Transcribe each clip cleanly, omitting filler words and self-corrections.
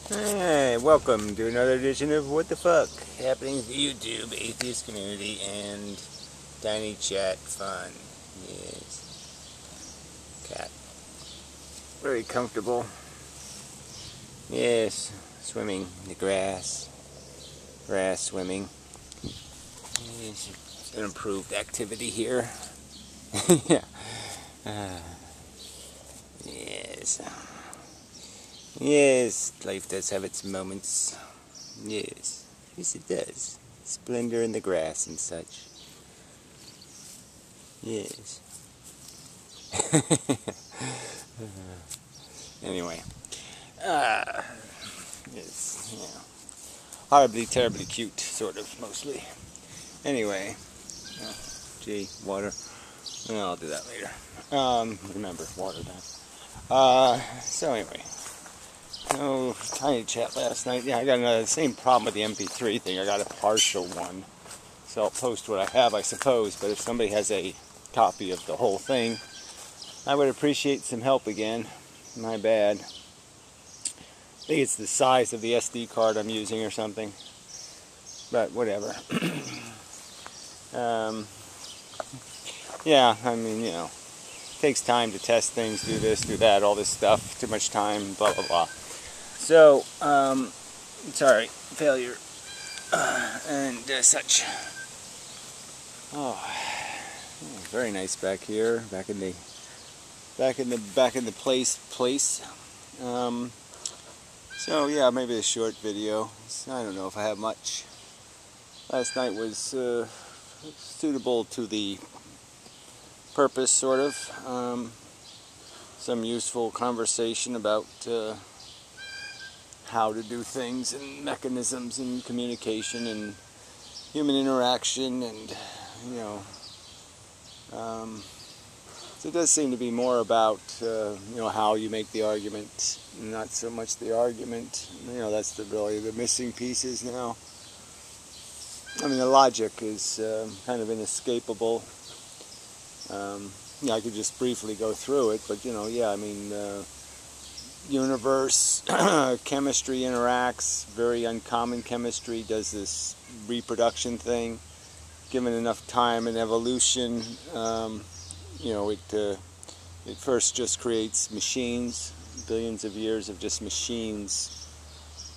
Hey, welcome to another edition of What the Fuck happening for YouTube, atheist community, and tiny chat fun. Yes. Cat. Very comfortable. Yes. Swimming in the grass. Grass swimming. Yes. It's an improved activity here. Yeah. Yes. Yes, life does have its moments. Yes. Yes, it does. Splendor in the grass and such. Yes. Anyway. It's, horribly, terribly cute, sort of, mostly. Anyway. Gee, water. I'll do that later. Remember, water down. So anyway. Oh, tiny chat last night. Yeah, I got the same problem with the MP3 thing. I got a partial one. So I'll post what I have, I suppose. But if somebody has a copy of the whole thing, I would appreciate some help again. My bad. I think it's the size of the SD card I'm using or something. But whatever. Yeah, I mean, it takes time to test things, do this, do that, all this stuff. Too much time, blah, blah, blah. So, sorry, failure, and such. Oh, very nice back here, back in the place. So yeah, maybe a short video. I don't know if I have much. Last night was suitable to the purpose, sort of. Some useful conversation about how to do things and mechanisms and communication and human interaction, and so it does seem to be more about how you make the argument, not so much the argument. That's really the missing pieces now. I mean, the logic is kind of inescapable. I could just briefly go through it, but universe, chemistry interacts, very uncommon chemistry, does this reproduction thing. Given enough time and evolution, it first just creates machines, billions of years of just machines,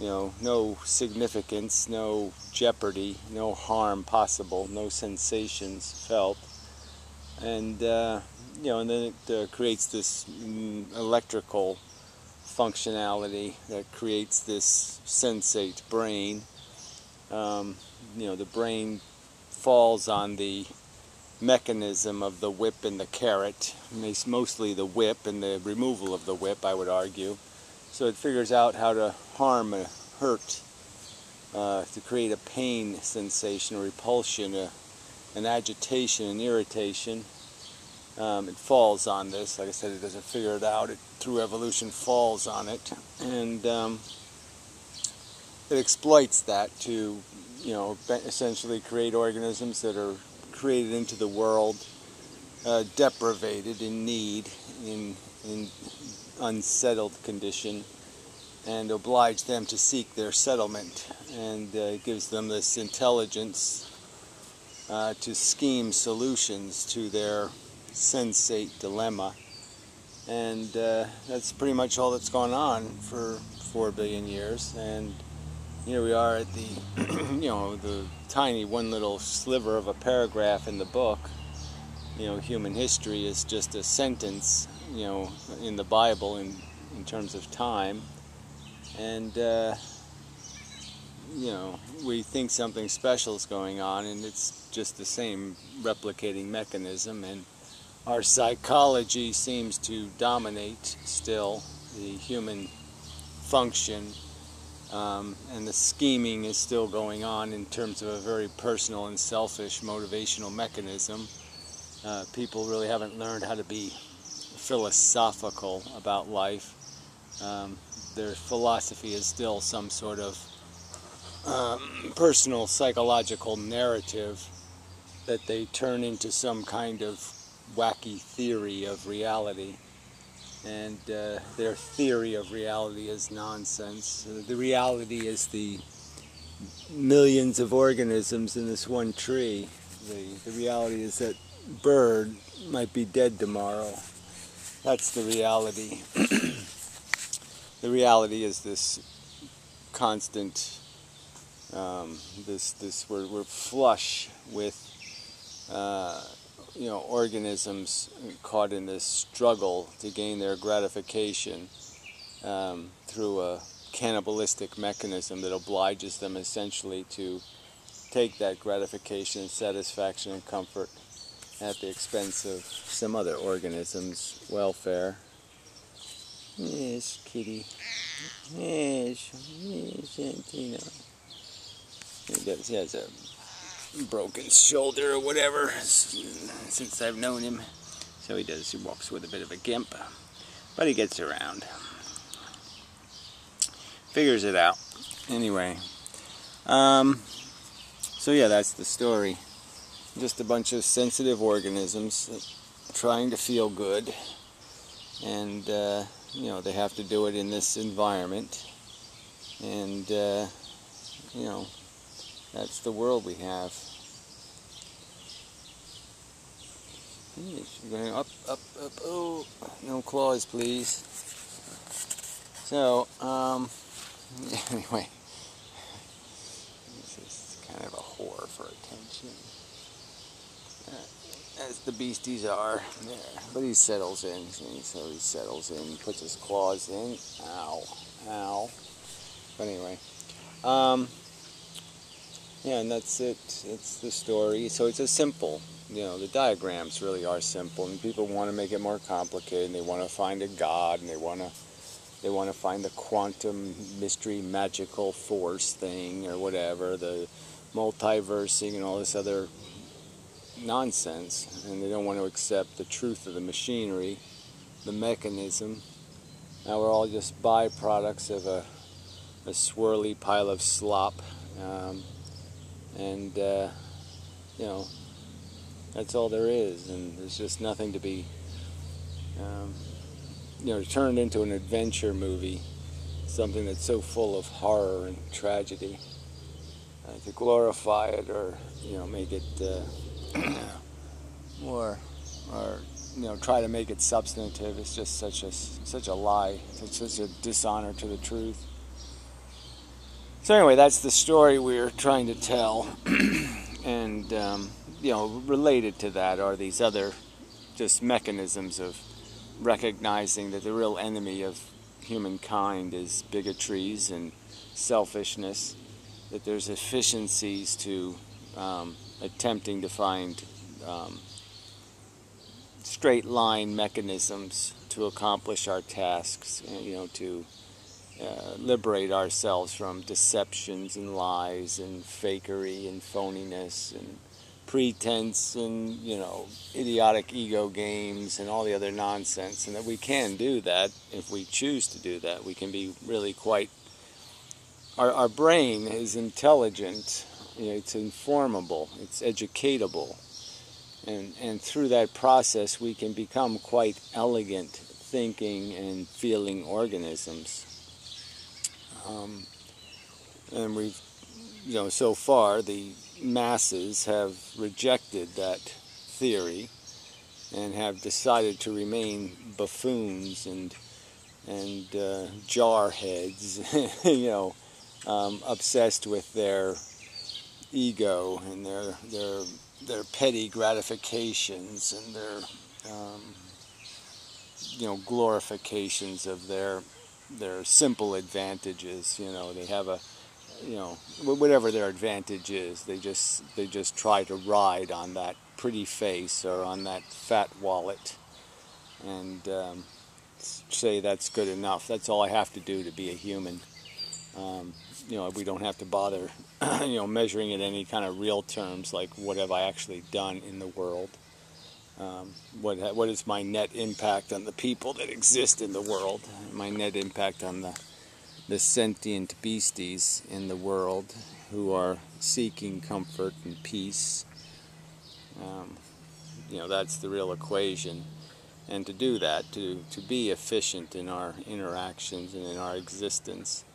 no significance, no jeopardy, no harm possible, no sensations felt. And, and then it creates this electrical functionality that creates this sensate brain. The brain falls on the mechanism of the whip and the carrot, mostly the whip and the removal of the whip, I would argue. So it figures out how to harm and hurt, to create a pain sensation, a repulsion, an agitation, an irritation. It falls on this. Like I said, it doesn't figure it out. It, through evolution, falls on it, and it exploits that to, essentially create organisms that are created into the world, deprivated, in need, in unsettled condition, and oblige them to seek their settlement, and gives them this intelligence to scheme solutions to their sensate dilemma. And that's pretty much all that's gone on for 4 billion years. And here we are at the the tiny one little sliver of a paragraph in the book. Human history is just a sentence, in the Bible in terms of time. And we think something special is going on, and it's just the same replicating mechanism. And our psychology seems to dominate still the human function, and the scheming is still going on in terms of a very personal and selfish motivational mechanism. People really haven't learned how to be philosophical about life. Their philosophy is still some sort of personal psychological narrative that they turn into some kind of wacky theory of reality. and their theory of reality is nonsense. The reality is the millions of organisms in this one tree. The reality is that bird might be dead tomorrow. That's the reality. The reality is this constant, we're flush with, organisms caught in this struggle to gain their gratification through a cannibalistic mechanism that obliges them essentially to take that gratification and satisfaction and comfort at the expense of some other organism's welfare. Yes, kitty. Yes, Santino. He has a broken shoulder or whatever since I've known him. So he walks with a bit of a gimp. But he gets around. Figures it out. Anyway. So yeah, that's the story. Just a bunch of sensitive organisms trying to feel good. And, they have to do it in this environment. And, that's the world we have. You're going up. Oh, no claws, please. So, anyway, this is kind of a whore for attention, as the beasties are. There. But he settles in, so he settles in, puts his claws in. Ow. But anyway, yeah, and that's it. It's the story. So it's a simple, the diagrams really are simple, and people want to make it more complicated, and they want to find a God, and they want to find the quantum mystery magical force thing or whatever, the multiversing and all this other nonsense, and they don't want to accept the truth of the machinery, the mechanism. Now we're all just byproducts of a swirly pile of slop, and that's all there is, and there's just nothing to be turned into an adventure movie, something that's so full of horror and tragedy, to glorify it or make it or try to make it substantive. It's just such a lie. It's such a dishonor to the truth. So anyway, that's the story we're trying to tell. And related to that are these other just mechanisms of recognizing that the real enemy of humankind is bigotries and selfishness, that there's efficiencies to attempting to find straight line mechanisms to accomplish our tasks, to liberate ourselves from deceptions and lies and fakery and phoniness and pretense and idiotic ego games and all the other nonsense, and that we can do that if we choose to do that. We can be really quite, our brain is intelligent, it's informable, it's educatable, and through that process we can become quite elegant thinking and feeling organisms. And we've, so far the masses have rejected that theory and have decided to remain buffoons and jarheads, obsessed with their ego and their petty gratifications and their glorifications of their simple advantages. They have whatever their advantage is, they just try to ride on that pretty face or on that fat wallet and say that's good enough. That's all I have to do to be a human. We don't have to bother measuring it in any kind of real terms, like what have I actually done in the world. What is my net impact on the people that exist in the world? My net impact on the sentient beasties in the world who are seeking comfort and peace. That's the real equation. And to do that, to be efficient in our interactions and in our existence,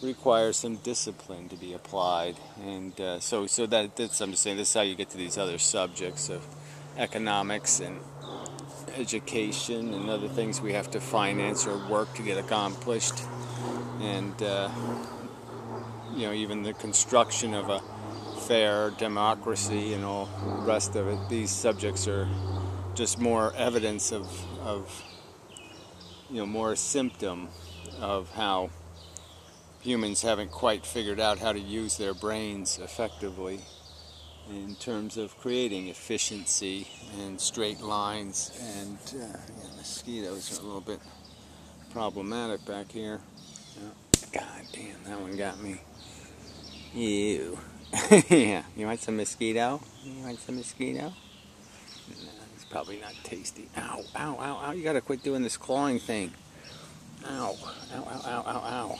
requires some discipline to be applied. And that's I'm just saying, this is how you get to these other subjects of economics and education and other things we have to finance or work to get accomplished. And even the construction of a fair democracy and all the rest of it. These subjects are just more evidence of more a symptom of how humans haven't quite figured out how to use their brains effectively in terms of creating efficiency and straight lines. And mosquitoes are a little bit problematic back here. God damn, that one got me. Ew. Yeah, you want some mosquito? You want some mosquito? No, it's probably not tasty. Ow, ow, ow, ow. You gotta quit doing this clawing thing. Ow, ow, ow, ow, ow, ow.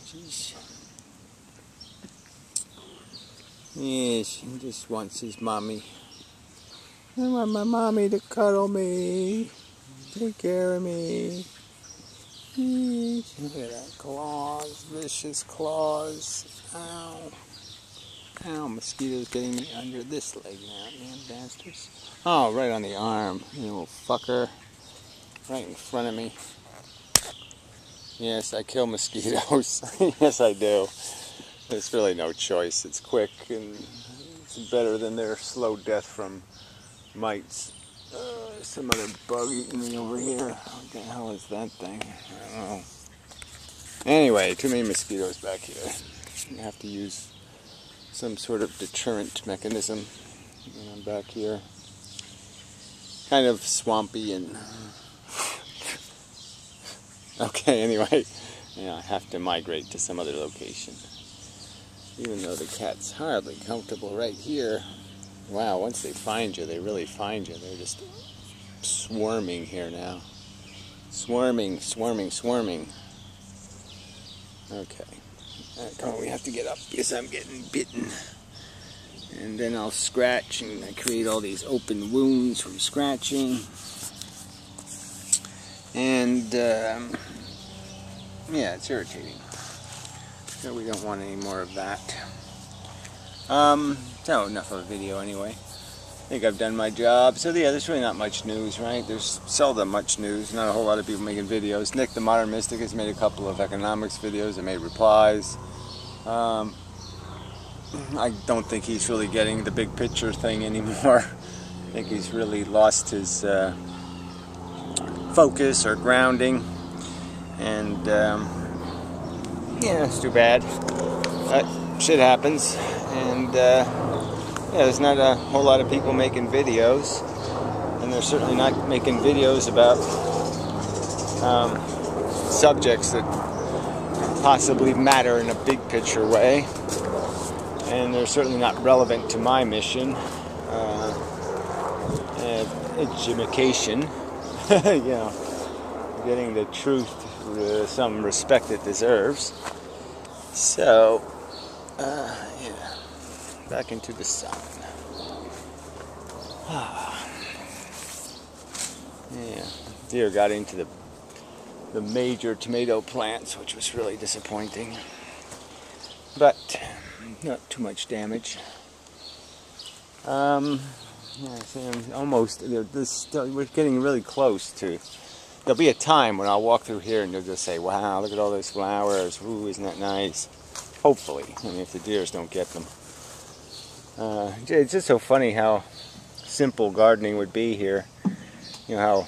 Jeez. Yes, he just wants his mommy. I want my mommy to cuddle me, take care of me. Look at that, claws, vicious claws. Ow. Ow, mosquitoes getting me under this leg now, damn bastards. Oh, right on the arm, you little fucker. Right in front of me. Yes, I kill mosquitoes. Yes, I do. There's really no choice. It's quick and it's better than their slow death from mites. Some other bug eating me over here. What the hell is that thing? I don't know. Anyway, too many mosquitoes back here. You have to use some sort of deterrent mechanism back here. Kind of swampy and... Okay, anyway. Yeah, I have to migrate to some other location. Even though the cat's hardly comfortable right here. Wow, once they find you, they really find you. They're just swarming here now. Swarming, swarming, swarming. Okay. Come on, we have to get up because I'm getting bitten. And then I'll scratch and I create all these open wounds from scratching. And, yeah, it's irritating. So we don't want any more of that. So enough of a video anyway. I think I've done my job. So yeah, there's really not much news, right? There's seldom much news. Not a whole lot of people making videos. Nick the Modern Mystic has made a couple of economics videos. I made replies. I don't think he's really getting the big picture thing anymore. I think he's really lost his focus or grounding. And yeah, it's too bad. Shit happens. And yeah, there's not a whole lot of people making videos, and they're certainly not making videos about subjects that possibly matter in a big picture way, and they're certainly not relevant to my mission, education, getting the truth some respect it deserves. So, yeah. Back into the sun. Yeah, deer got into the major tomato plants, which was really disappointing. But not too much damage. Yeah, I'm almost. We're getting really close to. There'll be a time when I'll walk through here and you'll just say, "Wow, look at all those flowers! Ooh, isn't that nice?" Hopefully, I mean, if the deers don't get them. It's just so funny how simple gardening would be here. You know,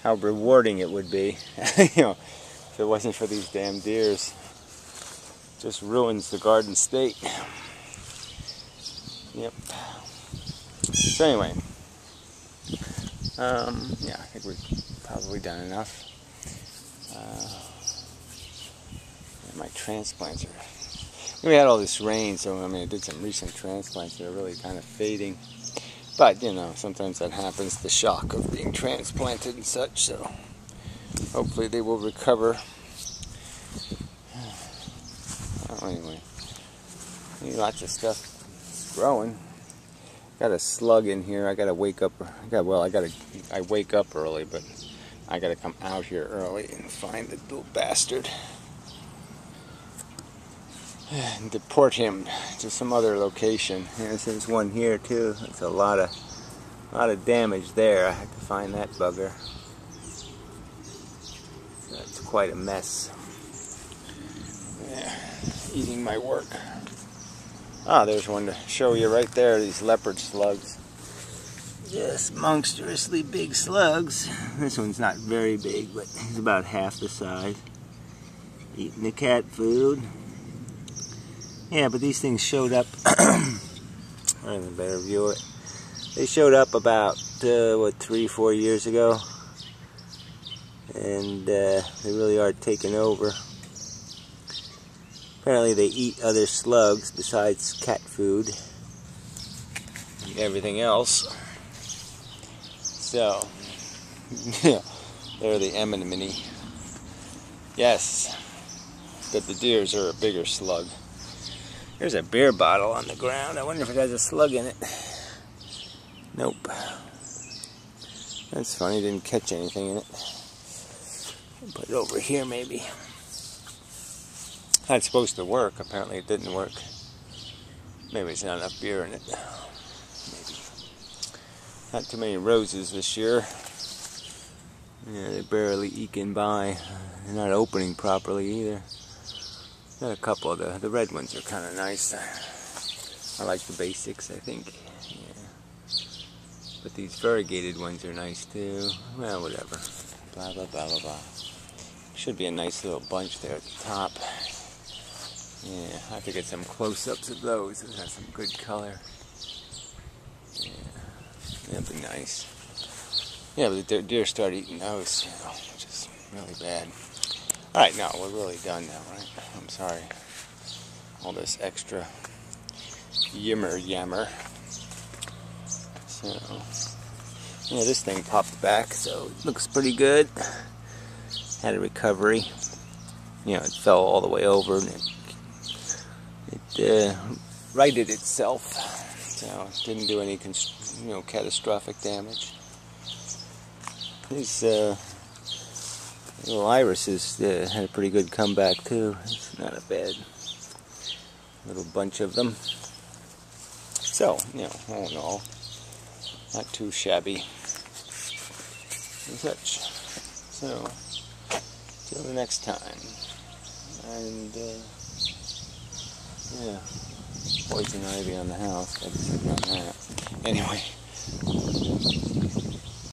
how rewarding it would be. If it wasn't for these damn deers. It just ruins the garden state. Yep. So anyway, yeah, I think we've probably done enough. My transplants are... We had all this rain, so I mean, I did some recent transplants that are really kind of fading. But, sometimes that happens, the shock of being transplanted and such, so hopefully they will recover. Well, anyway, lots of stuff growing. Got a slug in here. I gotta wake up. I wake up early, but I gotta come out here early and find the little bastard and deport him to some other location. And there's one here too. That's a lot of damage there. I have to find that bugger. That's quite a mess. Yeah, eating my work. Ah, there's one to show you right there, these leopard slugs. Yes, monstrously big slugs. This one's not very big, but he's about half the size. Eating the cat food. Yeah, but these things showed up. I have a better view of it. They showed up about, 3-4 years ago. And they really are taking over. Apparently they eat other slugs besides cat food and everything else. So, yeah, they're the inmendham. Yes, but the deers are a bigger slug. There's a beer bottle on the ground. I wonder if it has a slug in it. Nope. That's funny, didn't catch anything in it. Put it over here maybe. That's supposed to work. Apparently it didn't work. Maybe there's not enough beer in it. Maybe. Not too many roses this year. Yeah, they're barely eking by. They're not opening properly either. Got a couple of the red ones are kind of nice. I like the basics, I think. Yeah. But these variegated ones are nice too. Well, whatever. Blah, blah, blah, blah, blah. Should be a nice little bunch there at the top. Yeah, I have to get some close-ups of those. Those have some good color. Yeah, that'd be nice. Yeah, but the deer start eating those, which is really bad. Alright, now we're really done now, right? I'm sorry. All this extra yammer. So, yeah, this thing popped back, so it looks pretty good. Had a recovery. You know, it fell all the way over and it righted itself, so it didn't do any catastrophic damage. These little irises had a pretty good comeback too. It's not a bad little bunch of them. So, all in all, not too shabby and such. So, till the next time. And yeah, poison ivy on the house. Got to check on that. Anyway,